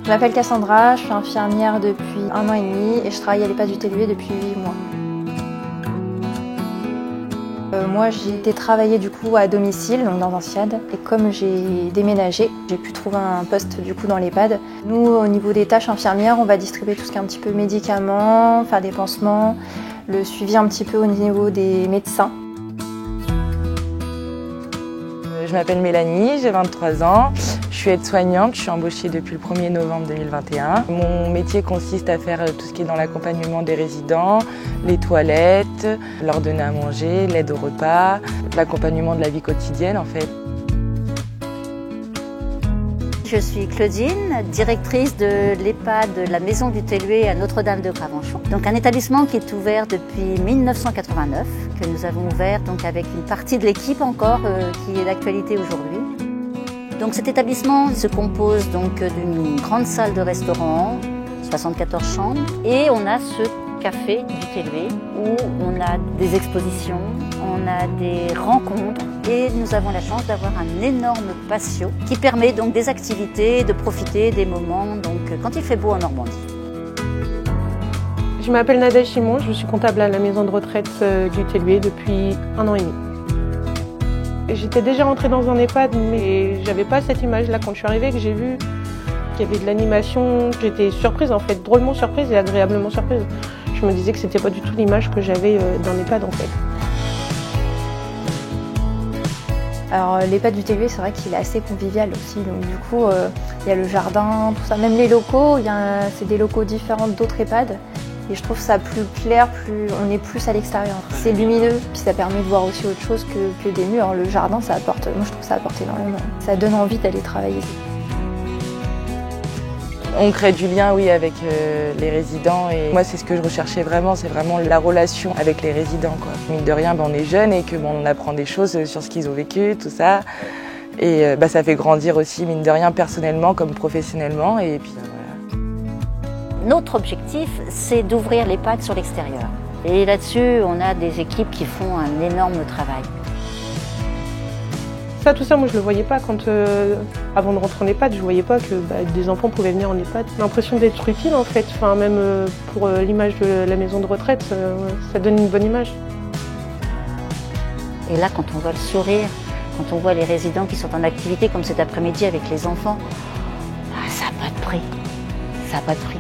Je m'appelle Cassandra, je suis infirmière depuis 1 an et demi et je travaille à l'EHPAD du Tellier depuis 8 mois. Moi j'ai été travailler du coup à domicile, donc dans un SIAD, et comme j'ai déménagé, j'ai pu trouver un poste du coup dans l'EHPAD. Nous au niveau des tâches infirmières, on va distribuer tout ce qui est un petit peu médicaments, faire des pansements, le suivi un petit peu au niveau des médecins. Je m'appelle Mélanie, j'ai 23 ans, je suis aide-soignante, je suis embauchée depuis le 1er novembre 2021. Mon métier consiste à faire tout ce qui est dans l'accompagnement des résidents, les toilettes, leur donner à manger, l'aide au repas, l'accompagnement de la vie quotidienne en fait. Je suis Claudine, directrice de l'EHPAD de la Maison du Tellier à Notre-Dame de Gravenchon. Donc un établissement qui est ouvert depuis 1989, que nous avons ouvert donc avec une partie de l'équipe encore qui est d'actualité aujourd'hui. Donc cet établissement se compose donc d'une grande salle de restaurant, 74 chambres, et on a ce café du Tellier où on a des expositions, on a des rencontres et nous avons la chance d'avoir un énorme patio qui permet donc des activités, de profiter des moments donc quand il fait beau en Normandie. Je m'appelle Nadège Simon, je suis comptable à la maison de retraite du Tellier depuis 1 an et demi. J'étais déjà rentrée dans un EHPAD mais j'avais pas cette image-là quand je suis arrivée, que j'ai vu qu'il y avait de l'animation. J'étais surprise en fait, drôlement surprise et agréablement surprise. Je me disais que c'était pas du tout l'image que j'avais dans l'EHPAD en fait. Alors l'EHPAD du Tellier, c'est vrai qu'il est assez convivial aussi, donc du coup il y a le jardin, tout ça, même les locaux, c'est des locaux différents d'autres EHPAD. Et je trouve ça plus clair, on est plus à l'extérieur. C'est lumineux, puis ça permet de voir aussi autre chose que des murs. Le jardin, ça apporte, moi je trouve ça apporte énormément. Ça donne envie d'aller travailler. On crée du lien, oui, avec les résidents et moi c'est ce que je recherchais vraiment, c'est vraiment la relation avec les résidents, quoi. Mine de rien, on est jeunes et on apprend des choses sur ce qu'ils ont vécu, tout ça. Et ça fait grandir aussi, mine de rien, personnellement comme professionnellement. Et puis voilà. Notre objectif, c'est d'ouvrir l'EHPAD sur l'extérieur. Et là-dessus, on a des équipes qui font un énorme travail. Tout ça, moi je le voyais pas avant de rentrer en EHPAD, je voyais pas que des enfants pouvaient venir en EHPAD. L'impression d'être utile en fait, même pour l'image de la maison de retraite, ça donne une bonne image. Et là, quand on voit le sourire, quand on voit les résidents qui sont en activité comme cet après-midi avec les enfants, ça n'a pas de prix. Ça n'a pas de prix.